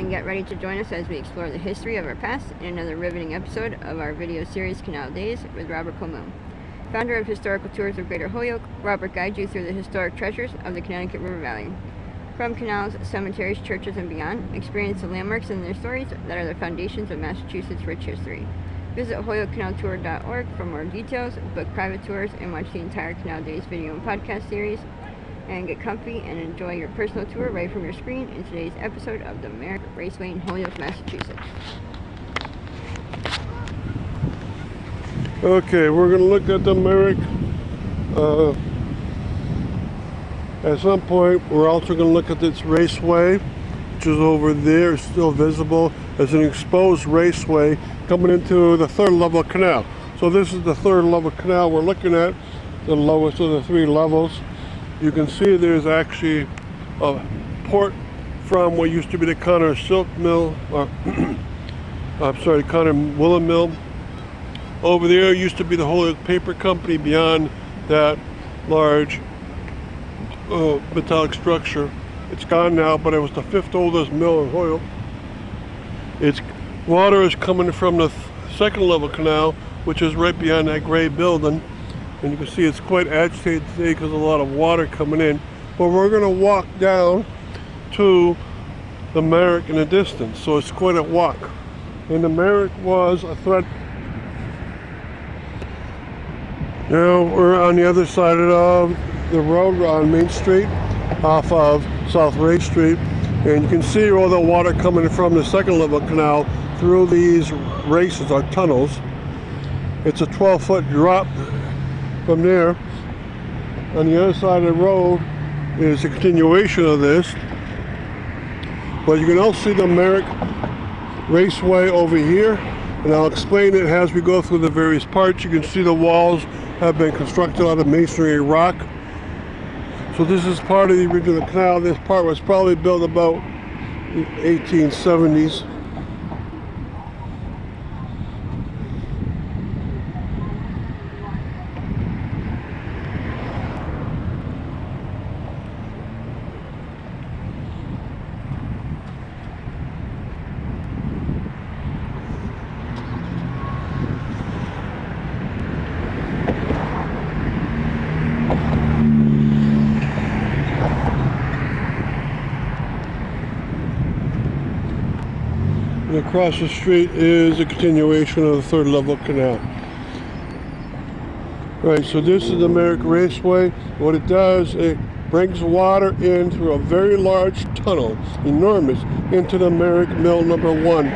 and get ready to join us as we explore the history of our past in another riveting episode of our video series Canal Days with Robert Colmoon. Founder of Historical Tours of Greater Holyoke, Robert guides you through the historic treasures of the Connecticut River Valley. From canals, cemeteries, churches, and beyond, experience the landmarks and their stories that are the foundations of Massachusetts' rich history. Visit HolyokeCanalTour.org for more details, book private tours, and watch the entire Canal Days video and podcast series. And get comfy and enjoy your personal tour right from your screen in today's episode of the Merrick Raceway in Holyoke, Massachusetts. Okay, we're going to look at the Merrick. At some point, we're also going to look at this raceway, which is over there. It's still visible as an exposed raceway coming into the third level canal. So this is the third level canal we're looking at, the lowest of the three levels. You can see there's actually a port from what used to be the Connor Silk Mill, Connor Woolen Mill. Over there used to be the Holyoke Paper Company beyond that large metallic structure. It's gone now, but it was the fifth oldest mill in Holyoke. Its water is coming from the second level canal, which is right behind that gray building. And you can see it's quite agitated today because of a lot of water coming in. But we're going to walk down to the Merrick in the distance, so it's quite a walk. And the Merrick was a threat. Now we're on the other side of the road on Main Street, off of South Ray Street. And you can see all the water coming from the second level canal through these races or tunnels. It's a 12-foot drop. From there, on the other side of the road is a continuation of this, but you can also see the Merrick Raceway over here, and I'll explain it as we go through the various parts. You can see the walls have been constructed out of masonry rock. So this is part of the original canal. This part was probably built about the 1870s. And across the street is a continuation of the third level canal. Right, so this is the Merrick Raceway. What it does, it brings water in through a very large tunnel, enormous, into the Merrick Mill number 1,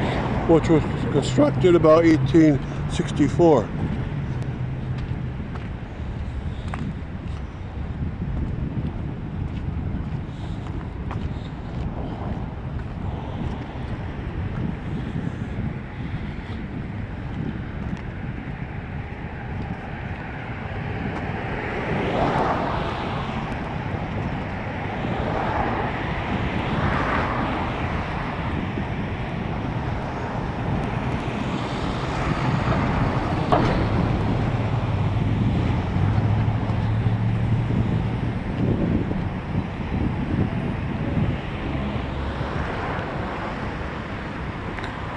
which was constructed about 1864.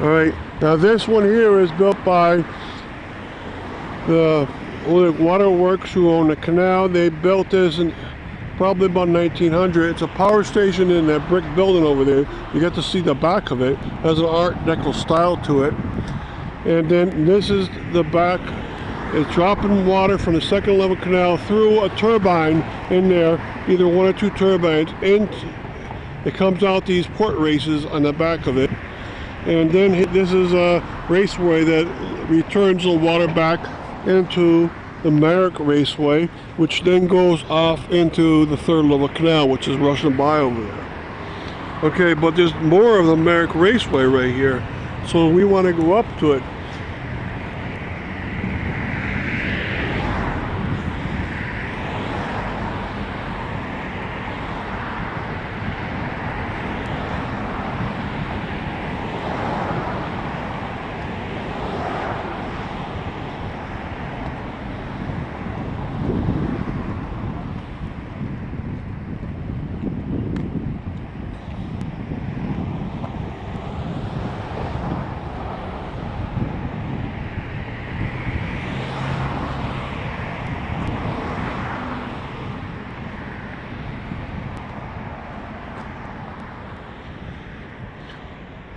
All right, now this one here is built by the Waterworks, who own the canal. They built this in probably about 1900. It's a power station in that brick building over there. You get to see the back of it. It has an Art Deco style to it. And then this is the back. It's dropping water from the second level canal through a turbine in there, either one or two turbines. And it comes out these port races on the back of it. And then this is a raceway that returns the water back into the Merrick Raceway, which then goes off into the third level canal, which is rushing by over there. Okay, but there's more of the Merrick Raceway right here, so we want to go up to it.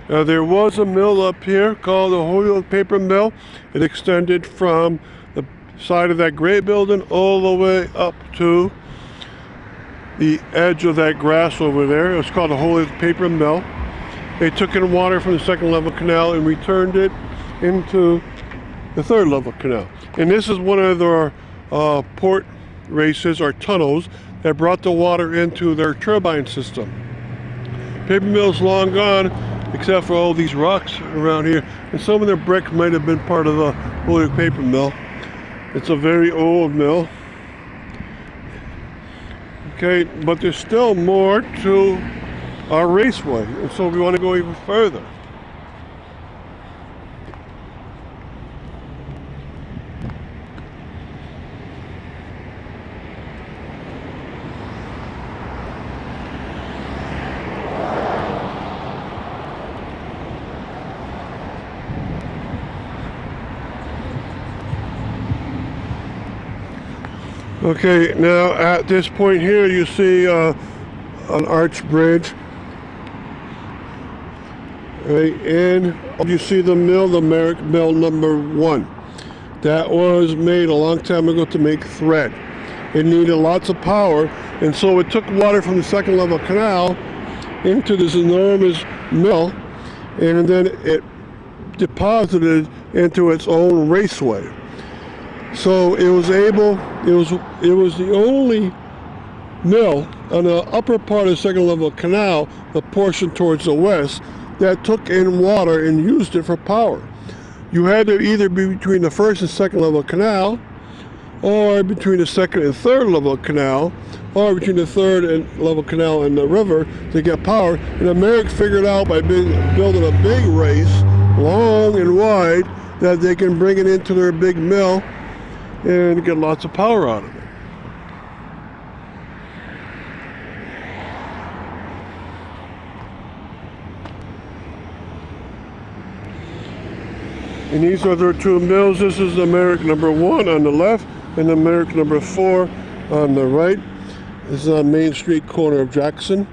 There was a mill up here called the Holyoke Paper Mill. It extended from the side of that gray building all the way up to the edge of that grass over there. It was called the Holyoke Paper Mill. They took in water from the second level canal and returned it into the third level canal. And this is one of their port races or tunnels that brought the water into their turbine system. Paper mill's long gone, except for all these rocks around here. And some of the brick might have been part of the Holyoke Paper Mill. It's a very old mill. Okay, but there's still more to our raceway, and so we want to go even further. Okay, now at this point here you see an arch bridge. Right, and you see the mill, the Merrick Mill #1. That was made a long time ago to make thread. It needed lots of power, and so it took water from the second level canal into this enormous mill, and then it deposited into its own raceway. So it was the only mill on the upper part of the second level canal, the portion towards the west, that took in water and used it for power. You had to either be between the first and second level canal, or between the second and third level canal, or between the third and level canal and the river to get power. And Merrick figured out by building a big race, long and wide, that they can bring it into their big mill and get lots of power out of it. And these are their two mills. This is the Merrick #1 on the left and the Merrick #4 on the right. This is on Main Street, corner of Jackson.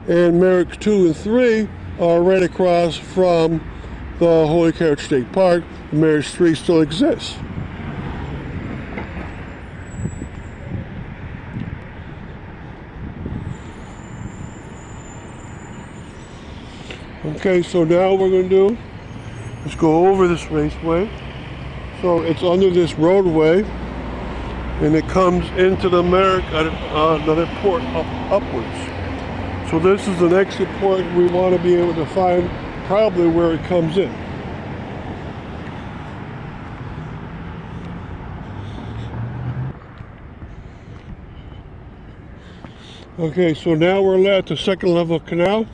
And Merrick 2 and 3 are right across from the Holyoke State Park. Merrick 3 still exists. Okay, so now what we're going to do is go over this raceway. So it's under this roadway, and it comes into the Merrick at another port upwards. So this is the exit port we want to be able to find, probably where it comes in. Okay, so now we're at the second level canal.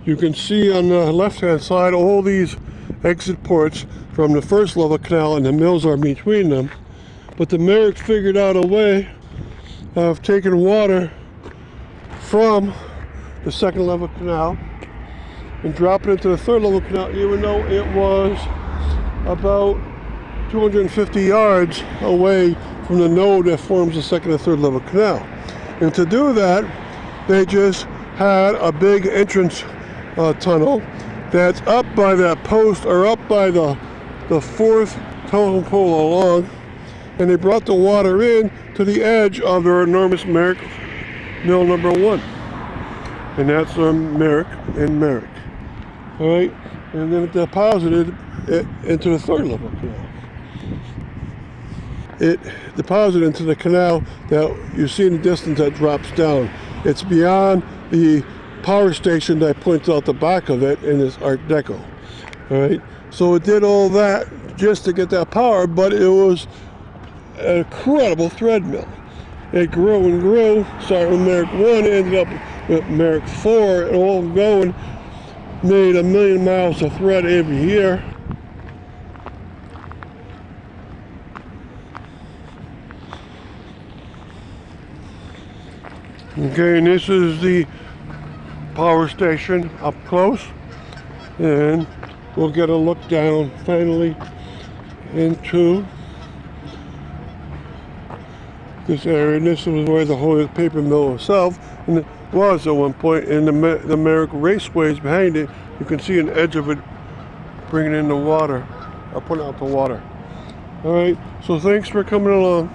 You can see on the left-hand side all these exit ports from the first level canal, and the mills are between them. But the Merrick figured out a way of taking water from the second level canal and dropping it into the third level canal, even though it was about 250 yards away from the node that forms the second and third level canal. And to do that, they just had a big entrance tunnel that's up by that post, or up by the fourth telephone pole along, and they brought the water in to the edge of their enormous Merrick Mill #1, and that's Merrick and Merrick. All right, and then it deposited it into the third level canal. It deposited into the canal that you see in the distance that drops down. It's beyond the power station that points out the back of it in this Art Deco. All right, so it did all that just to get that power, but it was an incredible thread mill. It grew and grew, started with Merrick 1, ended up with Merrick 4, and all going, made 1 million miles of thread every year. Okay, and this is the power station up close, and we'll get a look down finally into this area. And this was where the Holyoke Paper Mill itself, and was at one point, and the Merrick Raceway is behind it. You can see an edge of it bringing in the water, or putting out the water. All right, so thanks for coming along.